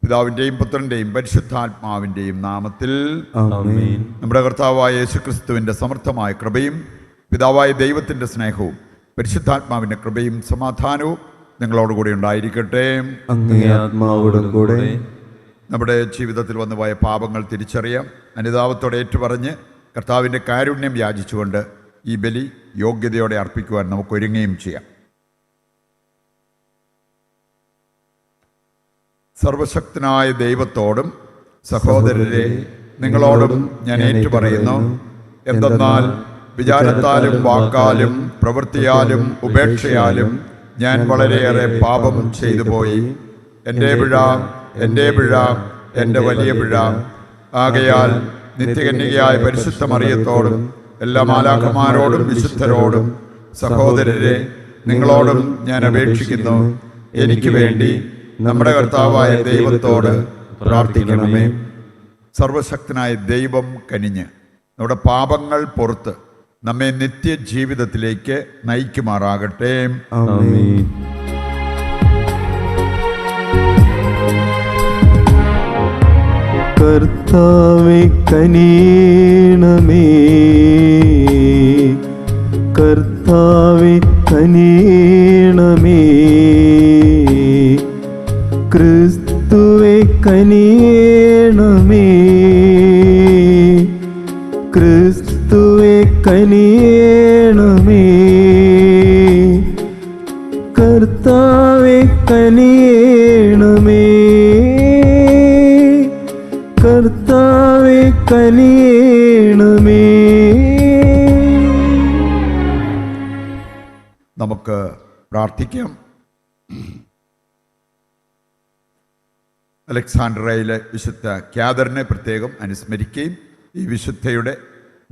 പിതാവിൻ്റെയും പുത്രൻ്റെയും പരിശുദ്ധാത്മാവിൻ്റെയും നാമത്തിൽ ആമേൻ. നമ്മുടെ കർത്താവായ യേശുക്രിസ്തുവിൻ്റെ സമർത്ഥമായ കൃപയും പിതാവായ ദൈവത്തിൻ്റെ സ്നേഹവും പരിശുദ്ധാത്മാവിൻ്റെ കൃപയും സമാധാനവും നിങ്ങളോടുകൂടി ഉണ്ടായിരിക്കട്ടെ. അങ്ങേ ആത്മാവോടും കൂടെ. നമ്മുടെ ജീവിതത്തിൽ വന്നുപോയ പാപങ്ങൾ തിരിച്ചറിയാം, അനുതാപത്തോടെ ഏറ്റുപറഞ്ഞ് കർത്താവിൻ്റെ കാരുണ്യം യാചിച്ചുകൊണ്ട് ഈ ബലി യോഗ്യതയോടെ അർപ്പിക്കുവാൻ നമുക്ക് ഒരുങ്ങുകയും ചെയ്യാം. സർവശക്തനായ ദൈവത്തോടും സഹോദരരെ നിങ്ങളോടും ഞാൻ ഏറ്റുപറയുന്നു, എന്തെന്നാൽ വിചാരത്താലും വാക്കാലും പ്രവൃത്തിയാലും ഉപേക്ഷയാലും ഞാൻ വളരെയേറെ പാപം ചെയ്തു പോയി. എൻ്റെ പിഴ, എൻ്റെ വലിയ പിഴ. ആകയാൽ നിത്യകന്യകയായ പരിശുദ്ധ മറിയത്തോടും എല്ലാ മാലാഖമാരോടും വിശുദ്ധരോടും സഹോദരരെ നിങ്ങളോടും ഞാൻ അപേക്ഷിക്കുന്നു, എനിക്ക് വേണ്ടി നമ്മുടെ കർത്താവായ ദൈവത്തോട് പ്രാർത്ഥിക്കണമേ. സർവശക്തനായ ദൈവം കനിഞ്ഞ് നമ്മുടെ പാപങ്ങൾ പുറത്ത് നമ്മെ നിത്യജീവിതത്തിലേക്ക് നയിക്കുമാറാകട്ടെ. ആമേൻ. കർത്താവേ കനിയണമേ, കർത്താവേ കനിയണമേ, ക്രിസ്തുവേ കനിയണമേ, ക്രിസ്തുവേ കനിയണമേ, കർത്താവേ കനിയണമേ, കർത്താവേ കനിയണമേ. നമുക്ക് പ്രാർത്ഥിക്കാം. അലക്സാണ്ട്രിയയിലെ വിശുദ്ധ ക്യാദറിനെ പ്രത്യേകം അനുസ്മരിക്കുകയും ഈ വിശുദ്ധയുടെ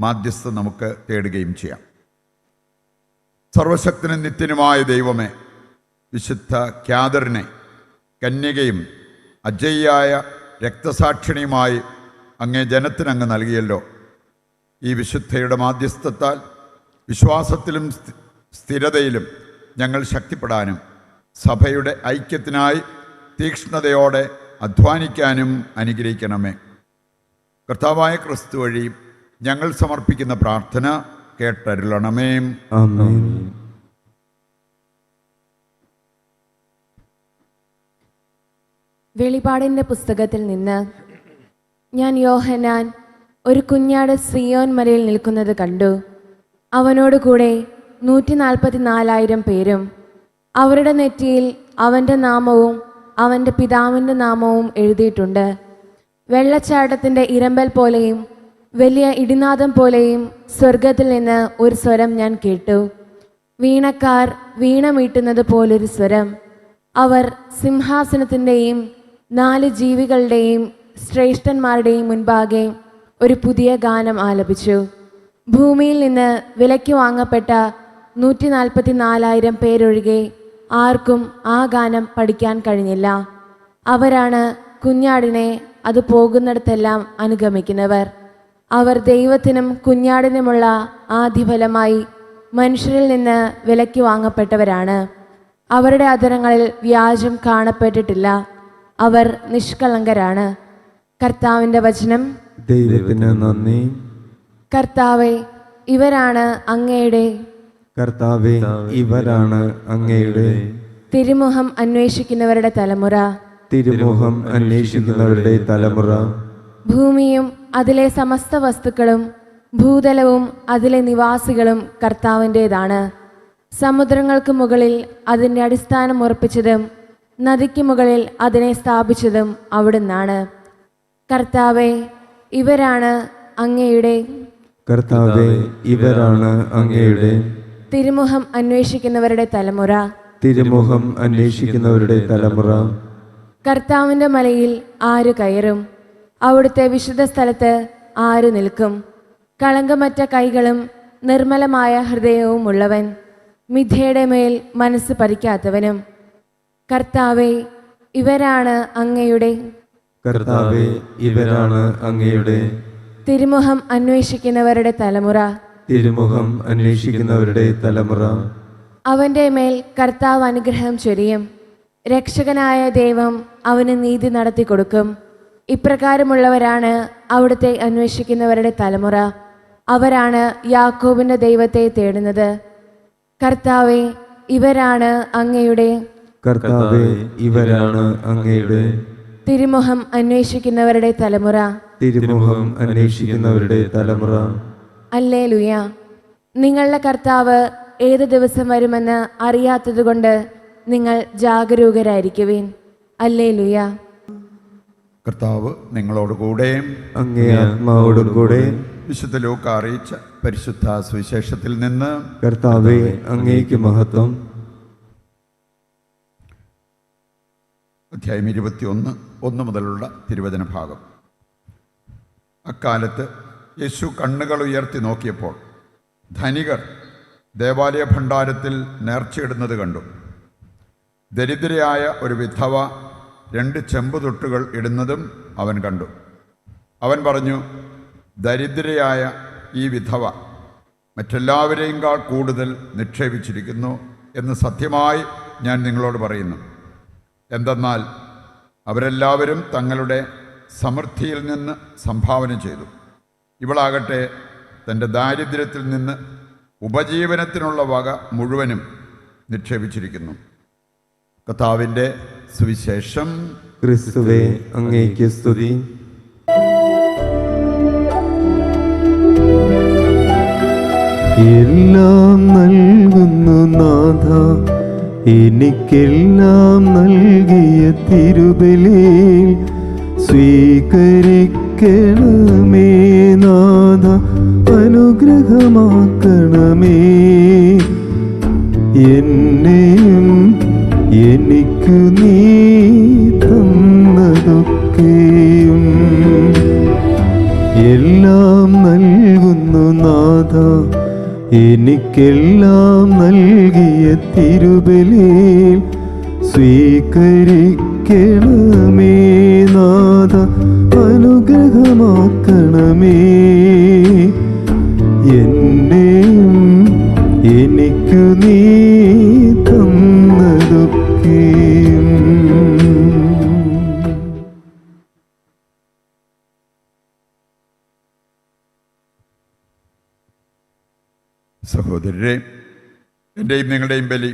മാധ്യസ്ഥ നമുക്ക് തേടുകയും ചെയ്യാം. സർവശക്തനും നിത്യനുമായ ദൈവമേ, വിശുദ്ധ ക്യാദറിനെ കന്യകയും അജയ്യായ രക്തസാക്ഷിണിയുമായി അങ്ങേ ജനത്തിനങ്ങ് നൽകിയല്ലോ. ഈ വിശുദ്ധയുടെ മാധ്യസ്ഥത്താൽ വിശ്വാസത്തിലും സ്ഥിരതയിലും ഞങ്ങൾ ശക്തിപ്പെടാനും സഭയുടെ ഐക്യത്തിനായി തീക്ഷ്ണതയോടെ അധ്വാനിക്കാനും അനുഗ്രഹിക്കണമേ. കർത്താവായ ക്രിസ്തു വഴി ഞങ്ങൾ സമർപ്പിക്കുന്ന പ്രാർത്ഥന കേട്ടരുളണമേ. ആമേൻ. വെളിപാടിൻ്റെ പുസ്തകത്തിൽ നിന്ന് ഞാൻ യോഹന്നാൻ ഒരു കുഞ്ഞാട് സിയോൻ മലയിൽ നിൽക്കുന്നത് കണ്ടു. അവനോടുകൂടെ 144,000 പേരും അവരുടെ നെറ്റിയിൽ അവൻ്റെ നാമവും അവൻ്റെ പിതാവിൻ്റെ നാമവും എഴുതിയിട്ടുണ്ട്. വെള്ളച്ചാട്ടത്തിൻ്റെ ഇരമ്പൽ പോലെയും വലിയ ഇടിനാദം പോലെയും സ്വർഗത്തിൽ നിന്ന് ഒരു സ്വരം ഞാൻ കേട്ടു. വീണക്കാർ വീണ മീട്ടുന്നത് പോലൊരു സ്വരം. അവർ സിംഹാസനത്തിൻ്റെയും 4 ജീവികളുടെയും ശ്രേഷ്ഠന്മാരുടെയും മുൻപാകെ ഒരു പുതിയ ഗാനം ആലപിച്ചു. ഭൂമിയിൽ നിന്ന് വിലയ്ക്ക് വാങ്ങപ്പെട്ട 144,000 പേരൊഴികെ ആർക്കും ആ ഗാനം പഠിക്കാൻ കഴിഞ്ഞില്ല. അവരാണ് കുഞ്ഞാടിനെ അത് പോകുന്നിടത്തെല്ലാം അനുഗമിക്കുന്നവർ. അവർ ദൈവത്തിനും കുഞ്ഞാടിനുമുള്ള ആദ്യഫലമായി മനുഷ്യരിൽ നിന്ന് വിലയ്ക്ക് വാങ്ങപ്പെട്ടവരാണ്. അവരുടെ അധരങ്ങളിൽ വ്യാജം കാണപ്പെട്ടിട്ടില്ല. അവർ നിഷ്കളങ്കരാണ്. കർത്താവിൻ്റെ വചനം. ദൈവത്തിന് നന്ദി. കർത്താവേ, ഇവരാണ് അങ്ങയുടെ കർത്താവേ, ഇവരാണ് അങ്ങയുടെ തിരുമുഖം അന്വേഷിക്കുന്നവരുടെ തലമുറ. തിരുമുഖം അന്വേഷിക്കുന്നവരുടെ തലമുറ. ഭൂമിയും അതിലെ സമസ്ത വസ്തുക്കളും ഭൂതലവും അതിലെ നിവാസികളും കർത്താവിൻ്റേതാണ്. സമുദ്രങ്ങൾക്ക് മുകളിൽ അതിൻ്റെ അടിസ്ഥാനം ഉറപ്പിച്ചതും നദിക്ക് മുകളിൽ അതിനെ സ്ഥാപിച്ചതും അവിടുന്നാണ്. കർത്താവേ, ഇവരാണ് അങ്ങയുടെ കർത്താവേ, ഇവരാണ് അങ്ങയുടെ തിരുമുഖം അന്വേഷിക്കുന്നവരുടെ തലമുറ. തിരുമുഖം അന്വേഷിക്കുന്നവരുടെ തലമുറ. കർത്താവിൻ്റെ മലയിൽ ആര് കയറും? അവിടുത്തെ വിശുദ്ധ സ്ഥലത്ത് ആര് നിൽക്കും? കളങ്കമറ്റ കൈകളും നിർമ്മലമായ ഹൃദയവും ഉള്ളവൻ, മിഥ്യയുടെ മേൽ മനസ്സ് പതിക്കാത്തവനും. കർത്താവേ, ഇവരാണ് അങ്ങയുടെ കർത്താവേ, ഇവരാണ് അങ്ങയുടെ തിരുമുഖം അന്വേഷിക്കുന്നവരുടെ തലമുറ. തിരുമുഖം അന്വേഷിക്കുന്നവരുടെ തലമുറ. അവൻ്റെ മേൽ കർത്താവ് അനുഗ്രഹം ചൊരിയും. രക്ഷകനായ ദൈവം അവന് നീതി നടത്തി കൊടുക്കും. ഇപ്രകാരമുള്ളവരാണ് അവിടുത്തെ അന്വേഷിക്കുന്നവരുടെ തലമുറ. അവരാണ് യാക്കോബിന്റെ ദൈവത്തെ തേടുന്നത്. കർത്താവേ, ഇവരാണ് അങ്ങയുടെ കർത്താവേ, ഇവരാണ് അങ്ങയുടെ തിരുമുഖം അന്വേഷിക്കുന്നവരുടെ തലമുറ. തിരുമുഖം അന്വേഷിക്കുന്നവരുടെ തലമുറ. ഹല്ലേലൂയ. നിങ്ങളുടെ കർത്താവ് ഏത് ദിവസം വരുമെന്ന് അറിയാത്തതുകൊണ്ട് നിങ്ങൾ ജാഗരൂകരായിരിക്കുവിൻ. ഹല്ലേലൂയ. കർത്താവ് നിങ്ങളോടുകൂടെ അങ്ങേ ആത്മാവോടും കൂടെ. വിശുദ്ധ ലൂക്കാ അറിയിച്ച പരിശുദ്ധ സുവിശേഷത്തിൽ നിന്ന്. കർത്താവേ, അങ്ങേക്ക് മഹത്വം. അധ്യായം 21 മുതലുള്ള തിരുവചന ഭാഗം. അക്കാലത്ത് യേശു കണ്ണുകൾ ഉയർത്തി നോക്കിയപ്പോൾ ധനികർ ദേവാലയ ഭണ്ഡാരത്തിൽ നേർച്ചയിടുന്നത് കണ്ടു. ദരിദ്രയായ ഒരു വിധവ 2 ചെമ്പുതൊട്ടുകൾ ഇടുന്നതും അവൻ കണ്ടു. അവൻ പറഞ്ഞു, ദരിദ്രയായ ഈ വിധവ മറ്റെല്ലാവരെയും കൂടുതൽ നിക്ഷേപിച്ചിരിക്കുന്നു എന്ന് സത്യമായി ഞാൻ നിങ്ങളോട് പറയുന്നു. എന്തെന്നാൽ അവരെല്ലാവരും തങ്ങളുടെ സമൃദ്ധിയിൽ നിന്ന് സംഭാവന ചെയ്തു. ഇവളാകട്ടെ തൻ്റെ ദാരിദ്ര്യത്തിൽ നിന്ന് ഉപജീവനത്തിനുള്ള വക മുഴുവനും നിക്ഷേപിച്ചിരിക്കുന്നു. കർത്താവിൻ്റെ സുവിശേഷം. ക്രിസ്തുവേ, അങ്ങേക്ക് സ്തുതി. എല്ലാം നൽകുന്നു നാഥ, എനിക്കെല്ലാം നൽകിയ തിരുബലിയിൽ സ്വീകരിക്കണമേ നാഥ, അനുഗ്രഹമാക്കണമേ എന്നെയും എനിക്കു നീ തന്നതൊക്കെയും. എല്ലാം നൽകുന്നു നാഥ, എനിക്കെല്ലാം നൽകിയ തിരുബലിയിൽ സ്വീകരിക്കണമേ നാഥ, അനുഗ്രഹമാക്കണമേ എന്നെയും എനിക്കു നീ തന്നതൊക്കെയും. സഹോദരരെ, എൻ്റെയും നിങ്ങളുടെയും ബലി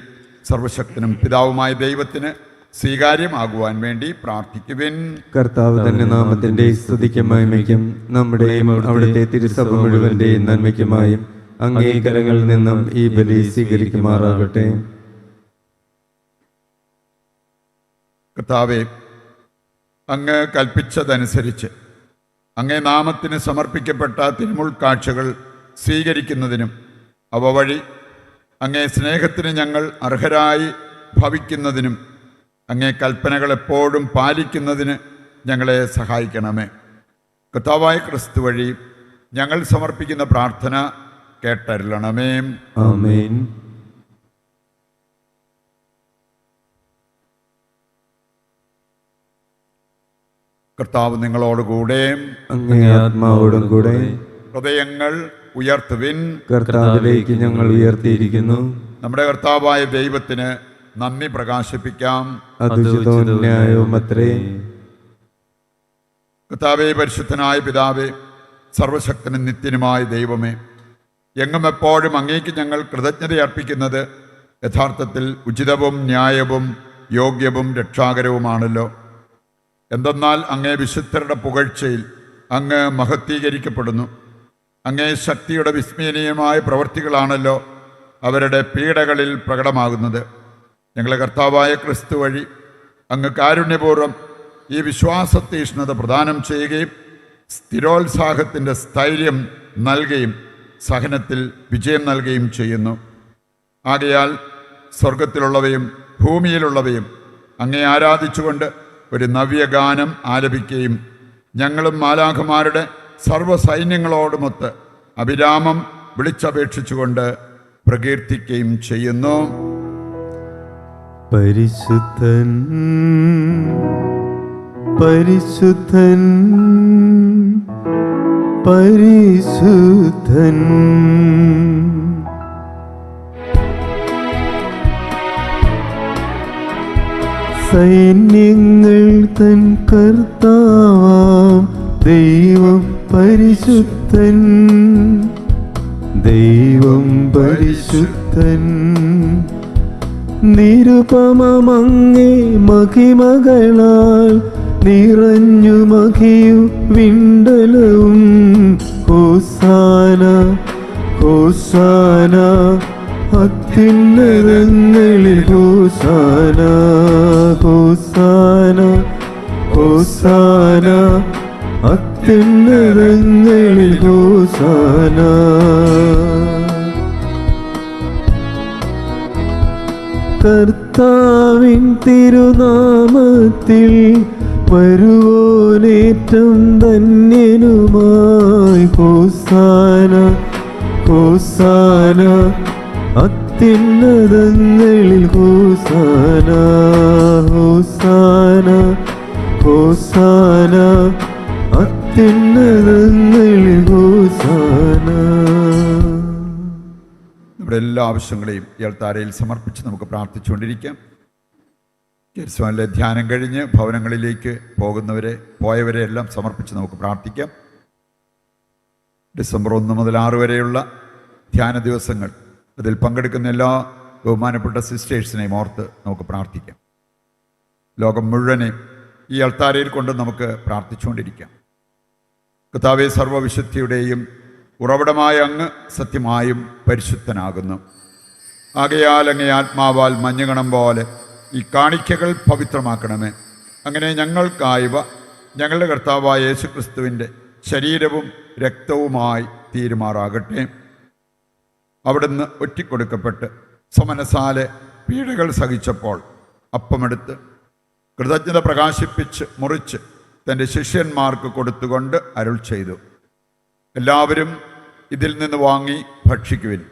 സർവശക്തനും പിതാവുമായ ദൈവത്തിന് സ്വീകാര്യമാകുവാൻ വേണ്ടി പ്രാർത്ഥിക്കുവിൻ. കർത്താവ് തന്നെ നാമത്തിന്റെ സ്തുതിക്കും മഹിമയ്ക്കും നമ്മുടെയും അവിടുത്തെ തിരുസഭ മുഴുവന്റെയും നന്മയ്ക്കുമായും അങ്ങേ കരങ്ങളിൽ നിന്നും ഈ ബലി സ്വീകരിക്കുമാറാകട്ടെ. കർത്താവേ, അങ്ങ് കൽപ്പിച്ചതനുസരിച്ച് അങ്ങേ നാമത്തിന് സമർപ്പിക്കപ്പെട്ട തിരുമുൾക്കാഴ്ചകൾ സ്വീകരിക്കുന്നതിനും അവ വഴി അങ്ങേ സ്നേഹത്തിന് ഞങ്ങൾ അർഹരായി ഭവിക്കുന്നതിനും അങ്ങേ കൽപ്പനകൾ എപ്പോഴും പാലിക്കുന്നതിന് ഞങ്ങളെ സഹായിക്കണമേ. കർത്താവായ ക്രിസ്തു വഴി ഞങ്ങൾ സമർപ്പിക്കുന്ന പ്രാർത്ഥന കേട്ടരുളണമേ. ആമേൻ. കർത്താവ് നിങ്ങളോടുകൂടെ. അങ്ങേ ആത്മാവോടും കൂടെ. ഹൃദയങ്ങൾ ഉയർത്തുവിൻ. കർത്താവിലേക്ക് ഞങ്ങൾ ഉയർത്തിയിരിക്കുന്നു. നമ്മുടെ കർത്താവായ ദൈവത്തിന് നന്ദി പ്രകാശിപ്പിക്കാം. അതുചിതവും ന്യായവുമത്രേ. കർത്താവേ, പരിശുദ്ധനായ പിതാവേ, സർവശക്തനും നിത്യനുമായ ദൈവമേ, എങ്ങും എപ്പോഴും അങ്ങേക്ക് ഞങ്ങൾ കൃതജ്ഞത അർപ്പിക്കുന്നത് യഥാർത്ഥത്തിൽ ഉചിതവും ന്യായവും യോഗ്യവും രക്ഷാകരവുമാണല്ലോ. എന്തെന്നാൽ അങ്ങേ വിശുദ്ധരുടെ പുകഴ്ചയിൽ അങ്ങ് മഹത്വീകരിക്കപ്പെടുന്നു. അങ്ങേ ശക്തിയുടെ വിസ്മയനീയമായ പ്രവൃത്തികളാണല്ലോ അവരുടെ പീഡകളിൽ പ്രകടമാകുന്നത്. ഞങ്ങളെ കർത്താവായ ക്രിസ്തു വഴി അങ്ങ് കാരുണ്യപൂർവ്വം ഈ വിശ്വാസതീഷ്ണത പ്രദാനം ചെയ്യുകയും സ്ഥിരോത്സാഹത്തിൻ്റെ സ്ഥൈര്യം നൽകുകയും സഹനത്തിൽ വിജയം നൽകുകയും ചെയ്യുന്നു. ആകയാൽ സ്വർഗത്തിലുള്ളവയും ഭൂമിയിലുള്ളവയും അങ്ങേ ആരാധിച്ചുകൊണ്ട് ഒരു നവ്യഗാനം ആലപിക്കുകയും ഞങ്ങളും മാലാഖമാരുടെ സർവ്വസൈന്യങ്ങളോടുമൊത്ത് അവിരാമം വിളിച്ചപേക്ഷിച്ചുകൊണ്ട് പ്രകീർത്തിക്കുകയും ചെയ്യുന്നു. പരിശുദ്ധൻ പരിശുദ്ധൻ പരിശുദ്ധൻ സൈന്യങ്ങൾ തൻ കർത്താവാം ദൈവം പരിശുദ്ധൻ, ദൈവം പരിശുദ്ധൻ. നിരുപമമങ്ങേ മഹിമകളാൽ നിറഞ്ഞു മഹിയു വിണ്ടലവും. ഹോസാന ഹോസാന അത്യുന്നതങ്ങളിൽ ഹോസാന, ഹോസാന ഹോസാന അത്യുന്നതങ്ങളിൽ ഹോസാന. കർത്താവിൻ തിരുനാമത്തിൽ വരുവോനേറ്റം ധന്യനുമായി. ഹോസാന ഹോസാന അത്യുന്നതങ്ങളിൽ ഹോസാന, ഹോസാന ഹോസാന അത്യുന്നതങ്ങളിൽ ഹോസാന. നമ്മുടെ എല്ലാ ആവശ്യങ്ങളെയും ഇയാൾ താരയിൽ സമർപ്പിച്ച് നമുക്ക് പ്രാർത്ഥിച്ചുകൊണ്ടിരിക്കാം. ജെറുസലേമിലെ ധ്യാനം കഴിഞ്ഞ് ഭവനങ്ങളിലേക്ക് പോയവരെ എല്ലാം സമർപ്പിച്ച് നമുക്ക് പ്രാർത്ഥിക്കാം. ഡിസംബർ 1 മുതൽ 6 വരെയുള്ള ധ്യാന ദിവസങ്ങൾ, അതിൽ പങ്കെടുക്കുന്ന എല്ലാ ബഹുമാനപ്പെട്ട സിസ്റ്റേഴ്സിനെയും ഓർത്ത് നമുക്ക് പ്രാർത്ഥിക്കാം. ലോകം മുഴുവനെയും ഈ അൾത്താരയിൽ കൊണ്ട് നമുക്ക് പ്രാർത്ഥിച്ചുകൊണ്ടിരിക്കാം. കർത്താവേ, സർവ്വവിശുദ്ധിയുടെയും ഉറവിടമായ അങ്ങ് സത്യമായും പരിശുദ്ധനാകുന്നു. ആകയാൽ അങ്ങേ ആത്മാവാൽ മഞ്ഞുകണം പോലെ ഈ കാണിക്കകൾ പവിത്രമാക്കണമേ. അങ്ങനെ ഞങ്ങൾക്കായവ ഞങ്ങളുടെ കർത്താവായ യേശുക്രിസ്തുവിൻ്റെ ശരീരവും രക്തവുമായി തീരുമാറാകട്ടെ. അവിടുന്ന് ഒറ്റിക്കൊടുക്കപ്പെട്ട് സമനസാലെ പീഡകൾ സഹിച്ചപ്പോൾ അപ്പമെടുത്ത് കൃതജ്ഞത പ്രകാശിപ്പിച്ച് മുറിച്ച് തൻ്റെ ശിഷ്യന്മാർക്ക് കൊടുത്തുകൊണ്ട് അരുൾ ചെയ്തു, എല്ലാവരും ഇതിൽ നിന്ന് വാങ്ങി ഭക്ഷിക്കുവിൻ.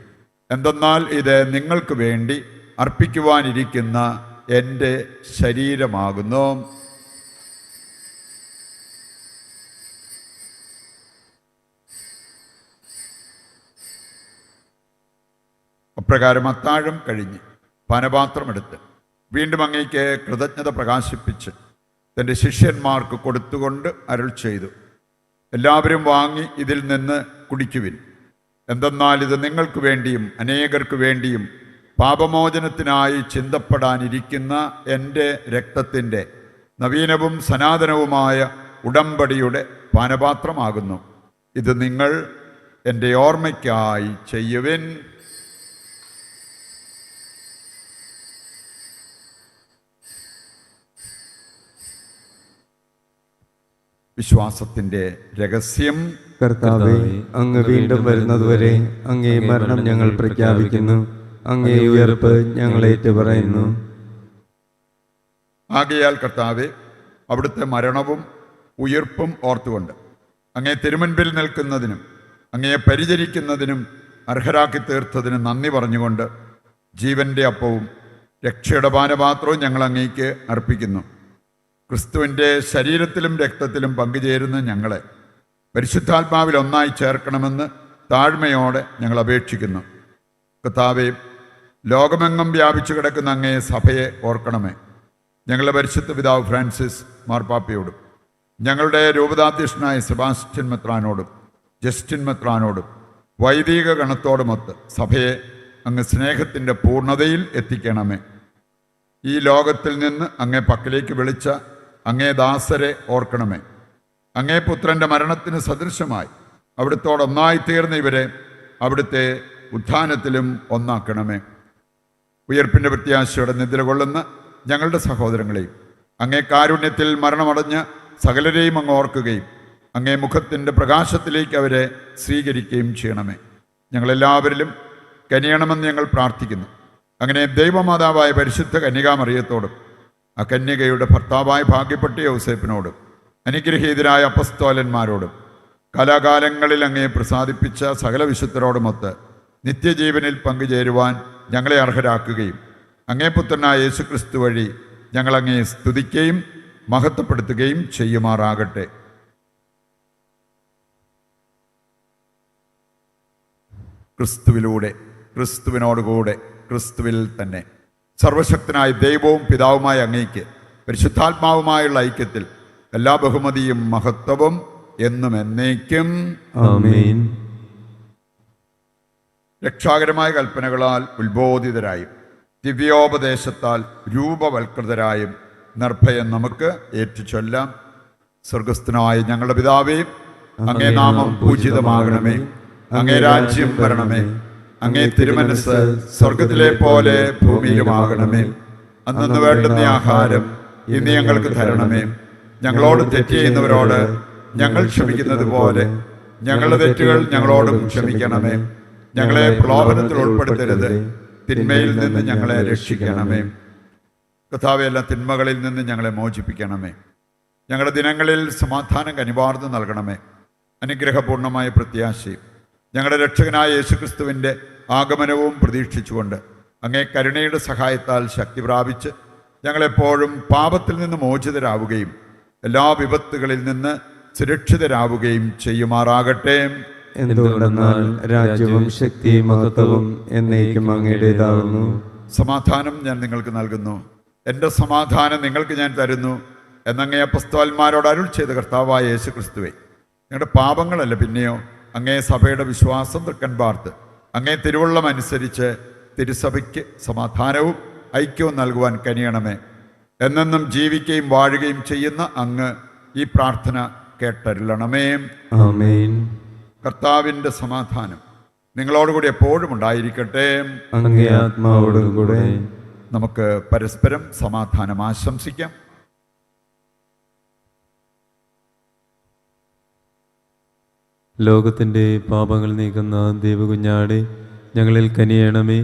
എന്തെന്നാൽ ഇത് നിങ്ങൾക്ക് വേണ്ടി അർപ്പിക്കുവാനിരിക്കുന്ന എൻ്റെ ശരീരമാകുന്നു. അപ്രകാരം അത്താഴം കഴിഞ്ഞ് പാനപാത്രമെടുത്ത് വീണ്ടും അങ്ങേക്ക് കൃതജ്ഞത പ്രകാശിപ്പിച്ച് തൻ്റെ ശിഷ്യന്മാർക്ക് കൊടുത്തുകൊണ്ട് അരുൾ ചെയ്തു, എല്ലാവരും വാങ്ങി ഇതിൽ നിന്ന് കുടിക്കുവിൻ. എന്തെന്നാൽ ഇത് നിങ്ങൾക്ക് വേണ്ടിയും അനേകർക്ക് വേണ്ടിയും പാപമോചനത്തിനായി ചിന്തപ്പെടാനിരിക്കുന്ന എൻ്റെ രക്തത്തിൻ്റെ നവീനവും സനാതനവുമായ ഉടമ്പടിയുടെ പാനപാത്രമാകുന്നു. ഇത് നിങ്ങൾ എൻ്റെ ഓർമ്മയ്ക്കായി ചെയ്യുവിൻ. വിശ്വാസത്തിൻ്റെ രഹസ്യം. കർത്താവേ, അങ്ങ് വീണ്ടും വരുന്നതുവരെ അങ്ങേ മരണം ഞങ്ങൾ പ്രഖ്യാപിക്കുന്നു, അങ്ങേ ഉയർപ്പ് ഞങ്ങൾ ഏറ്റുപറയുന്നു. ആകയാൽ കർത്താവേ, അവിടുത്തെ മരണവും ഉയർപ്പും ഓർത്തുകൊണ്ട് അങ്ങേ തിരുമുൻപിൽ നിൽക്കുന്നതിനും അങ്ങയെ പരിചരിക്കുന്നതിനും അർഹരാക്കി തീർത്തതിന് നന്ദി പറഞ്ഞുകൊണ്ട് ജീവൻ്റെ അപ്പവും രക്ഷയുടെ പാനപാത്രവും ഞങ്ങൾ അങ്ങേക്ക് അർപ്പിക്കുന്നു. ക്രിസ്തുവിൻ്റെ ശരീരത്തിലും രക്തത്തിലും പങ്കുചേരുന്ന ഞങ്ങളെ പരിശുദ്ധാത്മാവിൽ ഒന്നായി ചേർക്കണമെന്ന് താഴ്മയോടെ ഞങ്ങൾ അപേക്ഷിക്കുന്നു. കർത്താവേ, ലോകമെങ്ങും വ്യാപിച്ചു കിടക്കുന്ന അങ്ങേ സഭയെ ഓർക്കണമേ. ഞങ്ങളുടെ പരിശുദ്ധ പിതാവ് ഫ്രാൻസിസ് മാർപ്പാപ്പയോടും ഞങ്ങളുടെ രൂപതാധ്യക്ഷനായ സെബാസ്റ്റ്യൻ മെത്രാനോടും ജസ്റ്റിൻ മെത്രാനോടും വൈദിക ഗണത്തോടുമൊത്ത് സഭയെ അങ്ങ് സ്നേഹത്തിൻ്റെ പൂർണ്ണതയിൽ എത്തിക്കണമേ. ഈ ലോകത്തിൽ നിന്ന് അങ്ങേ പക്കലേക്ക് വിളിച്ച അങ്ങേ ദാസരെ ഓർക്കണമേ. അങ്ങേ പുത്രൻ്റെ മരണത്തിന് സദൃശമായി അവിടുത്തോടൊന്നായി തീർന്ന ഇവരെ അവിടുത്തെ ഉത്ഥാനത്തിലും ഒന്നാക്കണമേ. ഉയർപ്പിൻ്റെ പ്രത്യാശയോടെ നിദ്ര കൊള്ളുന്ന ഞങ്ങളുടെ സഹോദരങ്ങളെയും അങ്ങേ കാരുണ്യത്തിൽ മരണമടഞ്ഞ് സകലരെയും അങ്ങ് ഓർക്കുകയും അങ്ങേ മുഖത്തിൻ്റെ പ്രകാശത്തിലേക്ക് അവരെ സ്വീകരിക്കുകയും ചെയ്യണമേ. ഞങ്ങളെല്ലാവരിലും കനിയണമെന്ന് ഞങ്ങൾ പ്രാർത്ഥിക്കുന്നു. അങ്ങനെ ദൈവമാതാവായ പരിശുദ്ധ കന്യകാമറിയത്തോടും ആ കന്യകയുടെ ഭർത്താവായ ഭാഗ്യപ്പെട്ട യൗസേപ്പിനോടും അനുഗ്രഹീതരായ അപ്പസ്തോലന്മാരോടും കലാകാലങ്ങളിൽ അങ്ങയെ പ്രസാദിപ്പിച്ച സകല വിശുദ്ധരോടുമൊത്ത് നിത്യജീവനിൽ പങ്കുചേരുവാൻ ഞങ്ങളെ അർഹരാക്കുകയും അങ്ങേ പുത്രനായ യേശുക്രിസ്തു വഴി ഞങ്ങളങ്ങയെ സ്തുതിക്കുകയും മഹത്വപ്പെടുത്തുകയും ചെയ്യുമാറാകട്ടെ. ക്രിസ്തുവിലൂടെ, ക്രിസ്തുവിനോടുകൂടെ, ക്രിസ്തുവിൽ തന്നെ സർവശക്തനായ ദൈവവും പിതാവുമായ അങ്ങേക്ക് പരിശുദ്ധാത്മാവുമായുള്ള ഐക്യത്തിൽ എല്ലാ ബഹുമതിയും മഹത്വവും എന്നും എന്നേക്കും. ആമേൻ. രക്ഷാകരമായ കൽപ്പനകളാൽ ഉത്ബോധിതരായും ദിവ്യോപദേശത്താൽ രൂപവൽകൃതരായും നിർഭയം നമുക്ക് ഏറ്റുചൊല്ലാം. സ്വർഗസ്ഥനായ ഞങ്ങളുടെ പിതാവേ, അങ്ങേ നാമം പൂജിതമാകണമേ. അങ്ങേ രാജ്യം വരണമേ. അങ്ങേ തിരുമനസ് സ്വർഗത്തിലെ പോലെ ഭൂമിയിലുമാകണമേ. അന്നു വേണ്ടുന്ന ആഹാരം ഇന്ന് ഞങ്ങൾക്ക് തരണമേ. ഞങ്ങളോട് തെറ്റ് ചെയ്യുന്നവരോട് ഞങ്ങൾ ക്ഷമിക്കുന്നത് പോലെ ഞങ്ങളുടെ തെറ്റുകൾ ഞങ്ങളോടും ക്ഷമിക്കണമേ. ഞങ്ങളെ പ്രലോഭനത്തിൽ ഉൾപ്പെടുത്തരുത്, തിന്മയിൽ നിന്ന് ഞങ്ങളെ രക്ഷിക്കണമേ. കർത്താവേ, എല്ലാ തിന്മകളിൽ നിന്ന് ഞങ്ങളെ മോചിപ്പിക്കണമേ. ഞങ്ങളുടെ ദിനങ്ങളിൽ സമാധാനം കനിവാർന്ന് നൽകണമേ. അനുഗ്രഹപൂർണമായ പ്രത്യാശയും ഞങ്ങളുടെ രക്ഷകനായ യേശുക്രിസ്തുവിൻ്റെ ആഗമനവും പ്രതീക്ഷിച്ചുകൊണ്ട് അങ്ങേ കരുണയുടെ സഹായത്താൽ ശക്തി പ്രാപിച്ച് ഞങ്ങളെപ്പോഴും പാപത്തിൽ നിന്ന് മോചിതരാവുകയും എല്ലാ വിപത്തുകളിൽ നിന്ന് സുരക്ഷിതരാവുകയും ചെയ്യുമാറാകട്ടെ. എന്തുകൊണ്ടെന്നാൽ രാജ്യവും ശക്തിയും മഹത്വവും എന്നേക്കും അങ്ങയുടേതാകുന്നു. സമാധാനം ഞാൻ നിങ്ങൾക്ക് നൽകുന്നു, എൻ്റെ സമാധാനം നിങ്ങൾക്ക് ഞാൻ തരുന്നു എന്നങ്ങേ അപ്പസ്തോലന്മാരോട് അരുൾ ചെയ്ത കർത്താവായ യേശുക്രിസ്തുവേ, ഞങ്ങളുടെ പാപങ്ങളല്ല പിന്നെയോ അങ്ങേ സഭയുടെ വിശ്വാസം തൃക്കൻ പാർത്ത് അങ്ങേ തിരുവുള്ളം അനുസരിച്ച് തിരുസഭയ്ക്ക് സമാധാനവും ഐക്യവും നൽകുവാൻ കനിയണമേ. എന്നെന്നും ജീവിക്കുകയും വാഴുകയും ചെയ്യുന്ന അങ്ങ് ഈ പ്രാർത്ഥന കേട്ടരുളണമേ. ആമേൻ. കർത്താവിൻ്റെ സമാധാനം നിങ്ങളോടുകൂടി എപ്പോഴും ഉണ്ടായിരിക്കട്ടെ. അങ്ങേ ആത്മാവോടും കൂടെ. നമുക്ക് പരസ്പരം സമാധാനം ആശംസിക്കാം. ലോകത്തിൻ്റെ പാപങ്ങൾ നീക്കുന്ന ദൈവകുഞ്ഞാടെ ഞങ്ങളിൽ കനിയണമേ.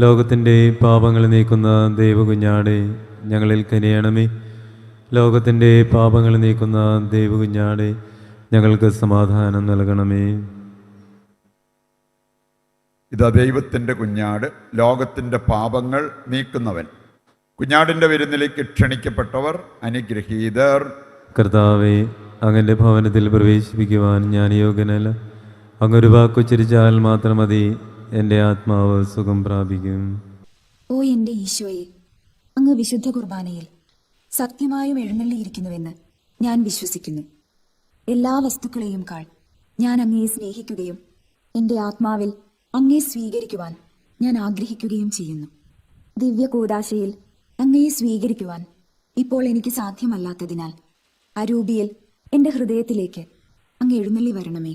ലോകത്തിൻ്റെ പാപങ്ങൾ നീക്കുന്ന ദൈവകുഞ്ഞാടെ ഞങ്ങളിൽ കനിയണമേ. ലോകത്തിൻ്റെ പാപങ്ങൾ നീക്കുന്ന ദൈവകുഞ്ഞാടെ ഞങ്ങൾക്ക് സമാധാനം നൽകണമേ. ഇതാ ദൈവത്തിൻ്റെ കുഞ്ഞാട്, ലോകത്തിൻ്റെ പാപങ്ങൾ നീക്കുന്നവൻ. കുഞ്ഞാടിൻ്റെ വിരുന്നിലേക്ക് ക്ഷണിക്കപ്പെട്ടവർ അനുഗ്രഹീതർ. കർത്താവെ, അങ്ങൻ്റെ ഭവനത്തിൽ പ്രവേശിപ്പിക്കുവാൻ ഞാൻ യോഗ്യനല്ല. അങ്ങൊരു വാക്കുച്ചരിച്ചാൽ മാത്രം മതി, എൻ്റെ ആത്മാവ് സുഖം പ്രാപിക്കും. ഓ എൻ്റെ ഈശോയെ, അങ്ങ് വിശുദ്ധ കുർബാനയിൽ സത്യമായും എഴുന്നള്ളിയിരിക്കുന്നുവെന്ന് ഞാൻ വിശ്വസിക്കുന്നു. എല്ലാ വസ്തുക്കളെയും കാൾ ഞാൻ അങ്ങയെ സ്നേഹിക്കുകയും എൻ്റെ ആത്മാവിൽ അങ്ങയെ സ്വീകരിക്കുവാൻ ഞാൻ ആഗ്രഹിക്കുകയും ചെയ്യുന്നു. ദിവ്യ കൂദാശയിൽ അങ്ങയെ സ്വീകരിക്കുവാൻ ഇപ്പോൾ എനിക്ക് സാധ്യമല്ലാത്തതിനാൽ അരൂപിയിൽ എൻ്റെ ഹൃദയത്തിലേക്ക് അങ്ങ് എഴുന്നള്ളി വരണമേ.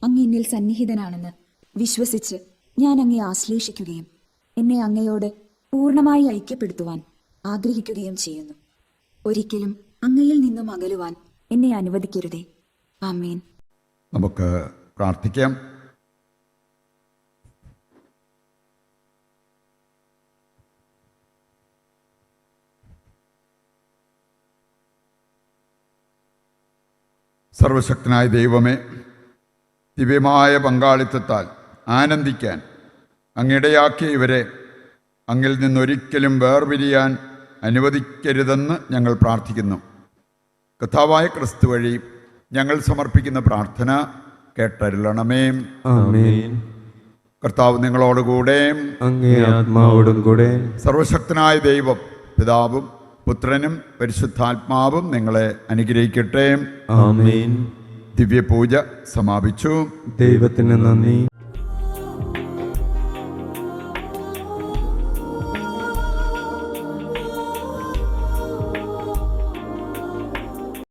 അങ്ങ് എന്നിൽ സന്നിഹിതനാണെന്ന് വിശ്വസിച്ച് ഞാൻ അങ്ങയെ ആശ്ലേഷിക്കുകയും എന്നെ അങ്ങയോട് പൂർണ്ണമായി ഐക്യപ്പെടുത്തുവാൻ ആഗ്രഹിക്കുകയും ചെയ്യുന്നു. ഒരിക്കലും അങ്ങയിൽ നിന്നും അകലുവാൻ എന്നെ അനുവദിക്കരുതേ. ആമേൻ. നമുക്ക് പ്രാർത്ഥിക്കാം. സർവശക്തനായ ദൈവമേ, ദിവ്യമായ പങ്കാളിത്തത്താൽ ആനന്ദിക്കാൻ അങ്ങിടയാക്കിയ ഇവരെ അങ്ങിൽ നിന്നൊരിക്കലും വേർപിരിയാൻ അനുവദിക്കരുതെന്ന് ഞങ്ങൾ പ്രാർത്ഥിക്കുന്നു. കർത്താവായ ക്രിസ്തു വഴി ഞങ്ങൾ സമർപ്പിക്കുന്ന പ്രാർത്ഥന കേട്ടരുളണമേ. ആമേൻ. കർത്താവ് നിങ്ങളോടുകൂടെ. അങ്ങേ ആത്മാവോടും കൂടെ. സർവശക്തനായ ദൈവം പിതാവും പുത്രനും പരിശുദ്ധാത്മാവും നിങ്ങളെ അനുഗ്രഹിക്കട്ടെ. ആമേൻ. ദിവ്യപൂജ സമാപിച്ചു. ദൈവത്തിന് നന്ദി.